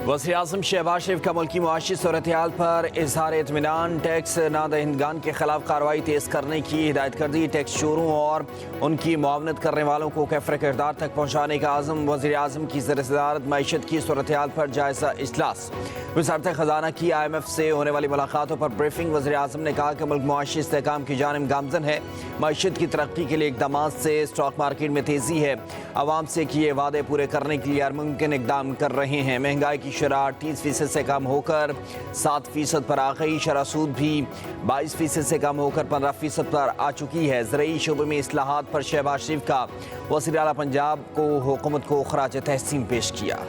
वज़ीर-ए-आज़म शहबाज शरीफ का मुल्की मुआशी सूरत हाल पर इजहार इत्मीनान। टैक्स नादहिंदगान के खिलाफ कार्रवाई तेज़ करने की हिदायत कर दी। टैक्स चोरों और उनकी मुआवनत करने वालों को कैफर किरदार तक पहुँचाने का आज़म। वज़ीर-ए-आज़म की ज़र-ए-सदारत मईशत की सूरत हाल पर जायज़ा इजलास। वज़ारत ख़जाना की IMF से होने वाली मुलाकातों पर ब्रीफिंग। वज़ीर-ए-आज़म ने कहा कि मुल्क मुआशी इस्तेहकाम की जानिब गामज़न है। मईशत की तरक्की के लिए इक़दामात से स्टॉक मार्केट में तेज़ी है। आवाम से किए वादे पूरे करने के लिए हर मुमकिन इक़दाम कर रहे हैं। महंगाई की शरह 38% से कम होकर 7% पर आ गई। शरह सूद भी 22% से कम होकर 15% पर आ चुकी है। ज़रूरी शोबे में इस्लाहात पर शहबाज शरीफ का वज़ीर आला पंजाब को हुकूमत को खराज तहसीन पेश किया।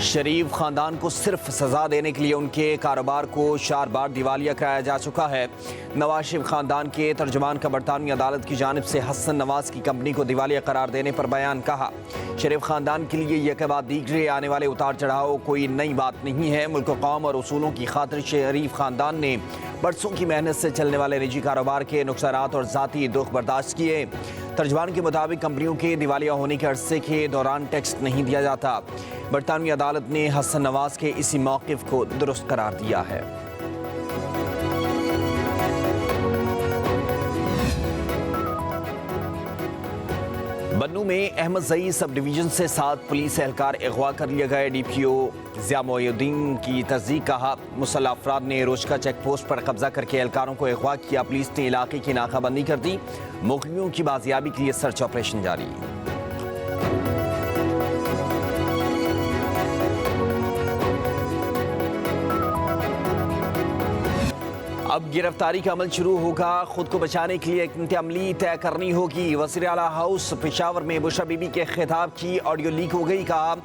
शरीफ खानदान को सिर्फ सजा देने के लिए उनके कारोबार को 4 बार दिवालिया कराया जा चुका है। नवाज शरीफ खानदान के तर्जुमान का बरतानवी अदालत की जानिब से हसन नवाज की कंपनी को दिवालिया करार देने पर बयान। कहा, शरीफ खानदान के लिए यह के बाद दीगरे आने वाले उतार चढ़ाव कोई नई बात नहीं है। मुल्क कौम और उसूलों की खातिर शरीफ खानदान ने बरसों की मेहनत से चलने वाले निजी कारोबार के नुकसानात और ज़ाती दुख बर्दाश्त किए। तर्जुमान के मुताबिक कंपनियों के दिवालिया होने के अरसे के दौरान टैक्स नहीं दिया जाता। बरतानवी अदालत ने हसन नवाज के इसी मौक़िफ़ को दुरुस्त करार दिया है। बन्नू में अहमद ज़ई सब डिवीज़न से 7 पुलिस एहलकार अगवा कर लिए गए। DPO ज़िया मोइनुद्दीन की तस्दीक। कहा, मुसल्लह अफराद ने रोशका चेक पोस्ट पर कब्जा करके एहलकारों को अगवा किया। पुलिस ने इलाके की नाकाबंदी कर दी। मुखबियों की बाजियाबी के लिए सर्च ऑपरेशन जारी। अब गिरफ्तारी का अमल शुरू होगा। खुद को बचाने के लिए एक अमली तय करनी होगी। वज़ीर आला हाउस पेशावर में बुशरा बीबी के खिताब की ऑडियो लीक हो गई। कहा,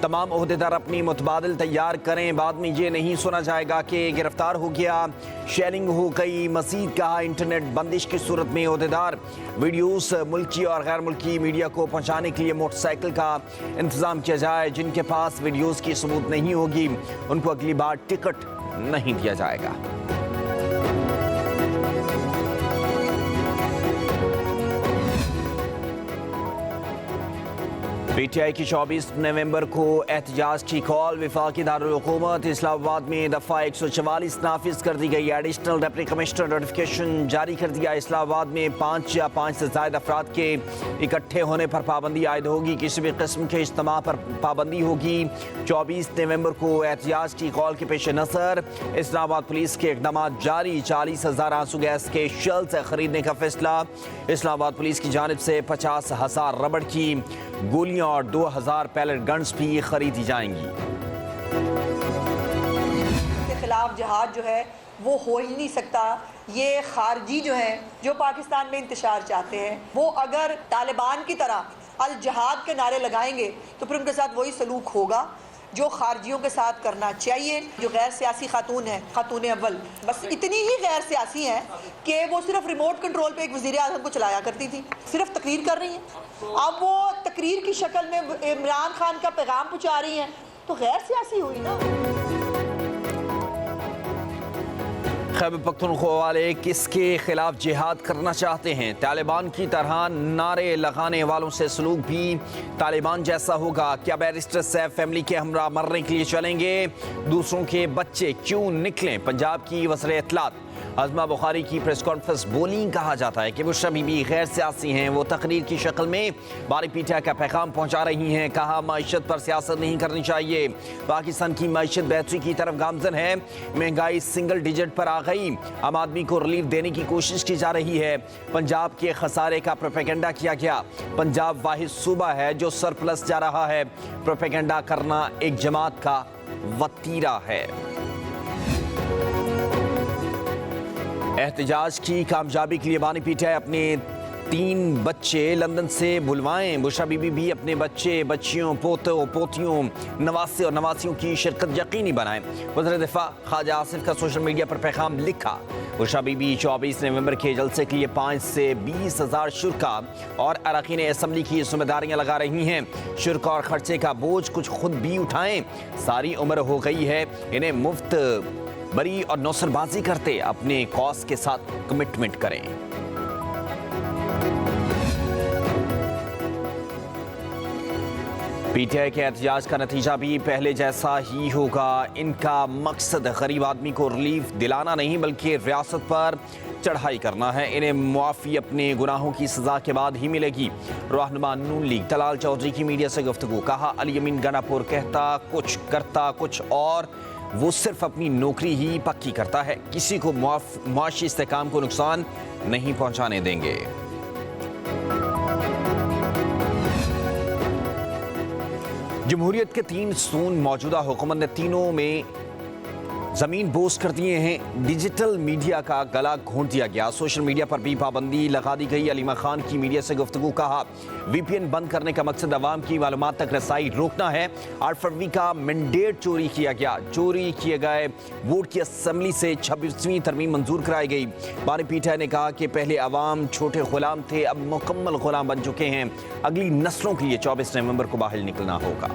तमाम ओहदेदार अपनी मुतबादिल तैयार करें, बाद में ये नहीं सुना जाएगा कि गिरफ्तार हो गया, शेयरिंग हो गई। मजीद कहा, इंटरनेट बंदिश की सूरत में ओहदेदार वीडियोस मुल्की और गैर मुल्की मीडिया को पहुँचाने के लिए मोटरसाइकिल का इंतज़ाम किया जाए। जिनके पास वीडियोस की सबूत नहीं होगी उनको अगली बार टिकट नहीं दिया जाएगा। PTI की 24 नवंबर को एहतजाज की कॉल। वफाकी दारुल हुकूमत इस्लामाबाद में दफ़ा 144 नाफिज कर दी गई। एडिशनल डिप्टी कमिश्नर नोटिफिकेशन जारी कर दिया। इस्लामाबाद में 5 या 5 से ज़ायद अफराद के इकट्ठे होने पर पाबंदी आयद होगी। किसी भी किस्म के इज्तिमा पर पाबंदी होगी। 24 नवंबर को एहतजाज की कॉल के पेश नज़र इस्लामाबाद पुलिस के इक़दाम जारी। 40,000 आंसू गैस के शेल्स खरीदने का फैसला। इस्लामाबाद पुलिस की जानिब से 50,000 रबड़ की गोलियां और 2,000 पैलेट गन्स भी खरीदी जाएंगी। के खिलाफ जहाद जो है वो हो ही नहीं सकता। ये खारजी जो है जो पाकिस्तान में इंतशार चाहते हैं, वो अगर तालिबान की तरह अल जहाद के नारे लगाएंगे तो फिर उनके साथ वही सलूक होगा जो खारजियों के साथ करना चाहिए। जो गैर सियासी खातून है, खातून अव्वल, बस इतनी ही गैर सियासी हैं कि वो सिर्फ रिमोट कंट्रोल पे एक वज़ीर आज़म को चलाया करती थी, सिर्फ तकरीर कर रही हैं। अब वो तकरीर की शक्ल में इमरान खान का पैगाम पहुँचा रही हैं, तो गैर सियासी हुई ना। खैबर पख्तूनख्वा वाले किसके खिलाफ जिहाद करना चाहते हैं? तालिबान की तरह नारे लगाने वालों से सलूक भी तालिबान जैसा होगा। क्या बैरिस्टर सैफ फैमिली के हमरा मरने के लिए चलेंगे? दूसरों के बच्चे क्यों निकलें? पंजाब की वज़ीर इत्तलात अज़मा बुखारी की प्रेस कॉन्फ्रेंस बोली। कहा जाता है कि बुशरा बीबी गैर सियासी हैं। वो तकरीर की शक्ल में बारी पीटिया का पैगाम पहुँचा रही हैं। कहा, मईशत पर सियासत नहीं करनी चाहिए। पाकिस्तान की मईशत बेहतरी की तरफ गामजन है। महंगाई सिंगल डिजिट पर आ गई। आम आदमी को रिलीफ देने की कोशिश की जा रही है। पंजाब के खसारे का प्रोपेगेंडा किया गया। पंजाब वाहिद सूबा है जो सरप्लस जा रहा है। प्रोपेगेंडा करना एक जमात का वतीरा है। एहतजाज की कामयाबी के लिए बानी PTI अपने 3 बच्चे लंदन से बुलवाएं। बुशरा बीबी भी अपने बच्चे, बच्चियों, पोतों, पोतियों, नवासे और नवासियों की शिरकत यकीनी बनाएं। वज़ीर दिफा ख्वाजा आसिफ का सोशल मीडिया पर पैगाम लिखा। बुशरा बीबी 24 नवंबर के जलसे के लिए 5 से 20,000 शुरका और अरकान असम्बली की जिम्मेदारियां लगा रही हैं। शुरका और खर्चे का बोझ कुछ खुद भी उठाएं। सारी उम्र हो गई है इन्हें मुफ्त बरी और नौसरबाजी करते। अपने कॉज के साथ कमिटमेंट करें। पीटीआई के एहतजाज का नतीजा भी पहले जैसा ही होगा। इनका मकसद गरीब आदमी को रिलीफ दिलाना नहीं बल्कि रियासत पर चढ़ाई करना है। इन्हें मुआफ़ी अपने गुनाहों की सज़ा के बाद ही मिलेगी। रहनुमा नून लीग तलाल चौधरी की मीडिया से गुफ्तगू। कहा, अली अमीन गनापुर कहता कुछ करता कुछ और, वो सिर्फ अपनी नौकरी ही पक्की करता है, किसी को मुआशी इस्तेकाम को नुकसान नहीं पहुंचाने देंगे। जमहूरियत के 3 स्तून मौजूदा हुकूमत ने तीनों में जमीन बोस कर दिए हैं। डिजिटल मीडिया का गला घोंट दिया गया। सोशल मीडिया पर भी पाबंदी लगा दी गई। अलीमा खान की मीडिया से गुफ्तगू। कहा, वीपीएन बंद करने का मकसद अवाम की मालूमात तक रसाई रोकना है। 8 फरवरी का मैंडेट चोरी किया गया। चोरी किए गए वोट की असेंबली से 26वीं तरमीम मंजूर कराई गई। बानी पीटीआई ने कहा कि पहले अवाम छोटे गुलाम थे, अब मुकम्मल गुलाम बन चुके हैं। अगली नस्लों के लिए 24 नवंबर को बाहर निकलना होगा।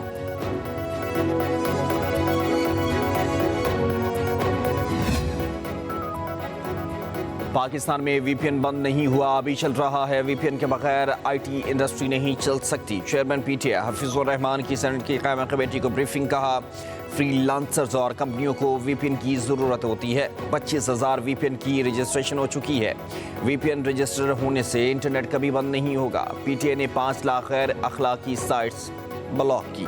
पाकिस्तान में वीपीएन बंद नहीं हुआ, अभी चल रहा है। वीपीएन के बगैर आईटी इंडस्ट्री नहीं चल सकती। चेयरमैन पीटीआई हफीजुर रहमान की सेनेट की कायमा कमेटी को ब्रीफिंग। कहा, फ्रीलांसर्स और कंपनियों को वीपीएन की ज़रूरत होती है। 25,000 वीपीएन की रजिस्ट्रेशन हो चुकी है। वीपीएन रजिस्टर होने से इंटरनेट कभी बंद नहीं होगा। पीटीआई ने 5 लाख गैर अखलाकी साइट्स ब्लॉक की।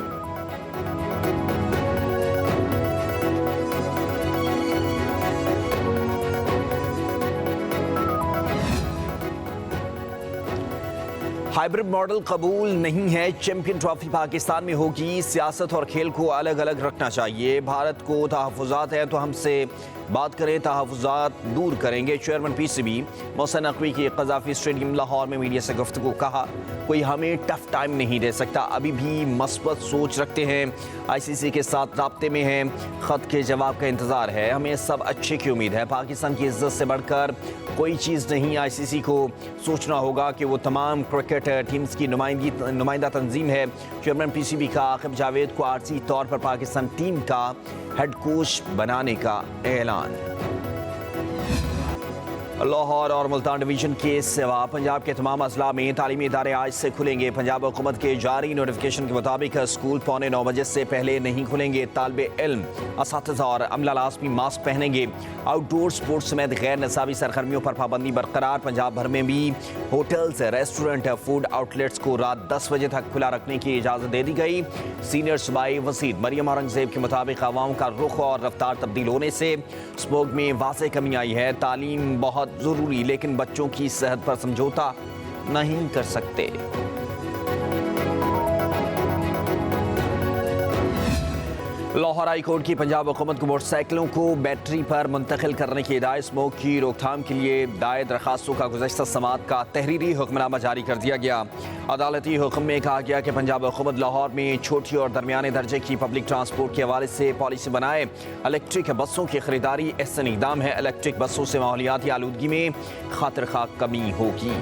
हाइब्रिड मॉडल कबूल नहीं है। चैंपियन ट्रॉफी पाकिस्तान में होगी। सियासत और खेल को अलग अलग रखना चाहिए। भारत को तहफ़्फ़ुज़ात है तो हमसे बात करें, तहफ़्फ़ुज़ात दूर करेंगे। चेयरमैन पीसीबी मोहसिन नकवी की क़ज़ाफ़ी स्टेडियम लाहौर में मीडिया से गुफ्तगू। कहा, कोई हमें टफ टाइम नहीं दे सकता, अभी भी मस्बत सोच रखते हैं। आईसीसी के साथ राब्ते में हैं, ख़त के जवाब का इंतज़ार है। हमें सब अच्छे की उम्मीद है। पाकिस्तान की इज्जत से बढ़कर कोई चीज़ नहीं। आईसीसी को सोचना होगा कि वो तमाम क्रिकेट टीम्स की नुमाइंदा तंजीम है। चेयरमैन पीसीबी का आकिब जावेद को आर्जी तौर पर पाकिस्तान टीम का हेड कोच बनाने का ऐलान। लाहौर और मुल्तान डिवीजन के सिवा पंजाब के तमाम अजला में तालीमी इदारे आज से खुलेंगे। पंजाब हुकूमत के जारी नोटिफिकेशन के मुताबिक स्कूल 8:45 बजे से पहले नहीं खुलेंगे। तालिबे इल्म, असातिज़ा और अमला लाज़मी मास्क पहनेंगे। आउटडोर स्पोर्ट्स समेत गैर निसाबी सरगर्मियों पर पाबंदी बरकरार। पंजाब भर में भी होटल्स, रेस्टोरेंट, फूड आउटलेट्स को रात 10 बजे तक खुला रखने की इजाज़त दे दी गई। सीनियर सूबाई वज़ीर मरियम औरंगज़ेब के मुताबिक अवाम का रुख और रफ्तार तब्दील होने से स्मोक में वाज़ेह कमी आई है। तालीम बहुत ज़रूरी, लेकिन बच्चों की सेहत पर समझौता नहीं कर सकते। लाहौर हाई कोर्ट की पंजाब हुकूमत को मोटरसाइकिलों को बैटरी पर मुंतकिल करने की हिदायत। स्मोक की रोकथाम के लिए दायर दरखास्तों का गुज़श्ता समात का तहरीरी हुक्मनामा जारी कर दिया गया। अदालती हुक्म में कहा गया कि पंजाब हुकूमत लाहौर में छोटी और दरमियाने दर्जे की पब्लिक ट्रांसपोर्ट के हवाले से पॉलिसी बनाए। इलेक्ट्रिक बसों की खरीदारी अहसन इक़दाम है। इलेक्ट्रिक बसों से माहौलियाती आलूदगी में खातिर खा कमी होगी।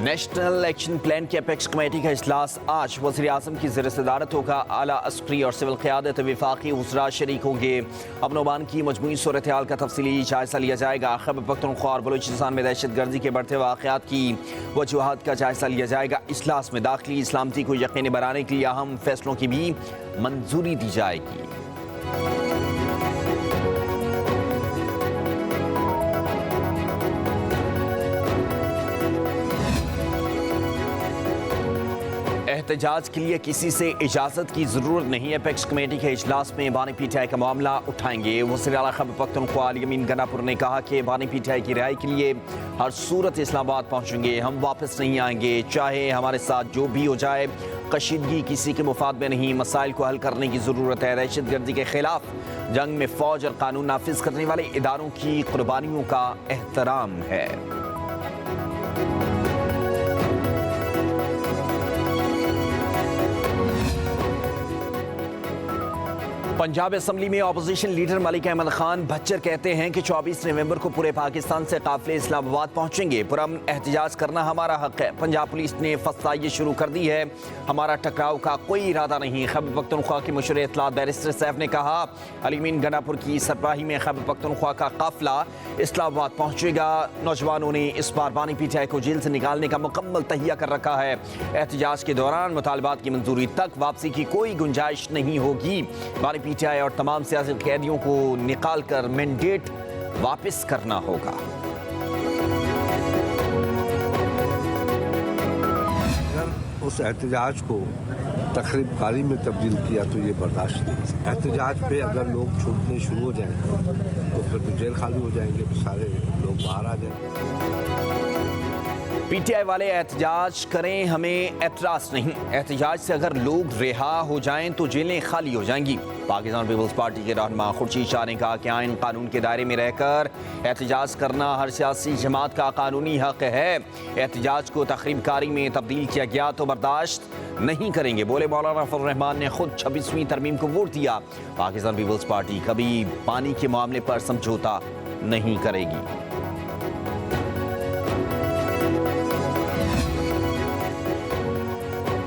नेशनल एक्शन प्लान की अपेक्स कमेटी का इजलास आज। वज़ीर आज़म की ज़ेर सदारत होगा। आला अस्करी और सिविल क़यादत वफाकी वज़रा शरीक होंगे। अमन अमान की मजमूई सूरत हाल का तफसीली जायज़ा लिया जाएगा। खैबर पख्तूनख्वा और बलूचिस्तान में दहशत गर्दी के बढ़ते वाक़यात की वजूहात का जायज़ा लिया जाएगा। इजलास में दाखिली इस्लामती को यकीनी बनाने के लिए अहम फैसलों की भी मंजूरी दी जाएगी। एहतजाज के लिए किसी से इजाज़त की ज़रूरत नहीं है। अपेक्स कमेटी के इजलास में बानी पीटीआई का मामला उठाएंगे। वज़ीर आला खैबर पख्तूनख्वा अली अमीन गनापुर ने कहा कि बानी पीटीआई की रिहाई के लिए हर सूरत इस्लामाबाद पहुँचेंगे। हम वापस नहीं आएंगे, चाहे हमारे साथ जो भी हो जाए। कशीदगी किसी के मुफाद में नहीं। मसाइल को हल करने की ज़रूरत है। दहशत गर्दी के खिलाफ जंग में फ़ौज और कानून नाफिज करने वाले इदारों की कुर्बानियों का एहतराम है। पंजाब असम्बली में अपोजिशन लीडर मलिक अहमद खान भच्चर कहते हैं कि 24 नवंबर को पूरे पाकिस्तान से काफिले इस्लामाबाद पहुंचेंगे। पुरअमन एहतजाज करना हमारा हक है। पंजाब पुलिस ने फसाई शुरू कर दी है, हमारा टकराव का कोई इरादा नहीं। खैबर पख्तूनख्वा के मुशीर इत्तलात बैरिस्टर सैफ ने कहा, अलीमीन गंडापुर की सरबराही में खैबर पख्तूनख्वा का काफिला इस्लामाबाद पहुंचेगा। नौजवानों ने इस बार बानी पीटीआई को जेल से निकालने का मुकम्मल तहिया कर रखा है। एहतजाज के दौरान मुतालबात की मंजूरी तक वापसी की कोई गुंजाइश नहीं होगी। बानी पीटीआई और तमाम सियासी कैदियों को निकाल कर मैंडेट वापस करना होगा। अगर उस एहतजाज को तखरीबकारी में तब्दील किया तो ये बर्दाश्त नहीं। एहतजाज पे अगर लोग छूटने शुरू हो जाएं तो फिर तो जेल खाली हो जाएंगे, तो सारे लोग बाहर आ जाएंगे। पीटीआई वाले एहतजाज करें, हमें एतराज नहीं। एहतजाज से अगर लोग रिहा हो जाएं तो जेलें खाली हो जाएंगी। पाकिस्तान पीपल्स पार्टी के रहनुमा खुर्शीद शाह ने कहा कि आइन कानून के दायरे में रहकर एहतजाज करना हर सियासी जमात का कानूनी हक है। एहतजाज को तखरीबकारी में तब्दील किया गया तो बर्दाश्त नहीं करेंगे, बोले मौलाना फजल रहमान ने खुद 26वीं तरमीम को वोट दिया। पाकिस्तान पीपल्स पार्टी कभी पानी के मामले पर समझौता नहीं करेगी।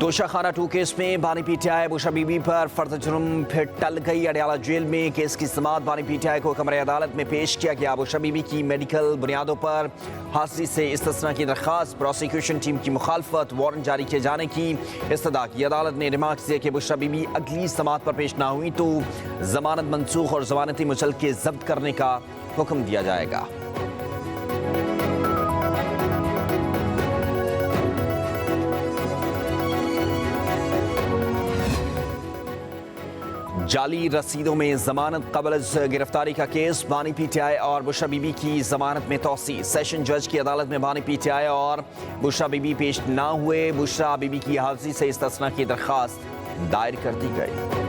तोशाखाना 2 केस में बानी पीटीआई बुशरा बीबी पर फर्द जुर्म फिर टल गई। अडयाला जेल में केस की समाअत बानी पीटीआई को कमरे अदालत में पेश किया गया। बुशरा बीबी की मेडिकल बुनियादों पर हाजिरी से इस्तिस्ना की दरख्वास्त, प्रोसिक्यूशन टीम की मुखालफत, वारंट जारी किए जाने की इस्तदा की। अदालत ने रिमार्क दिया कि बुशरा बीबी अगली समाअत पर पेश ना हुई तो जमानत मनसूख और जमानती मुचलके जब्त करने का हुक्म दिया जाएगा। जाली रसीदों में जमानत कबल गिरफ्तारी का केस, बानी पीटीआई और बुशरा बीबी की जमानत में तौसी। सेशन जज की अदालत में बानी पीटीआई और बुशरा बीबी पेश ना हुए। बुशरा बीबी की हाजिरी से इस्तिस्ना की दरख्वास्त दायर कर दी गई।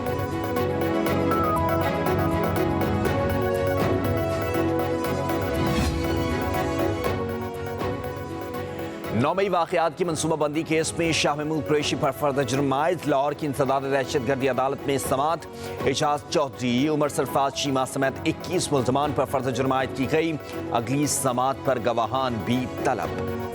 9 मई वाक़यात की मनसूबाबंदी केस में शाह महमूद कुरैशी पर फर्द जुर्म आयद। लाहौर की इंसदाद दहशतगर्दी अदालत में समाअत, एजाज चौधरी, उमर सरफराज चीमा समेत 21 मुल्ज़मान पर फर्द जुर्म आयद की गई। अगली समाअत पर गवाहान भी तलब।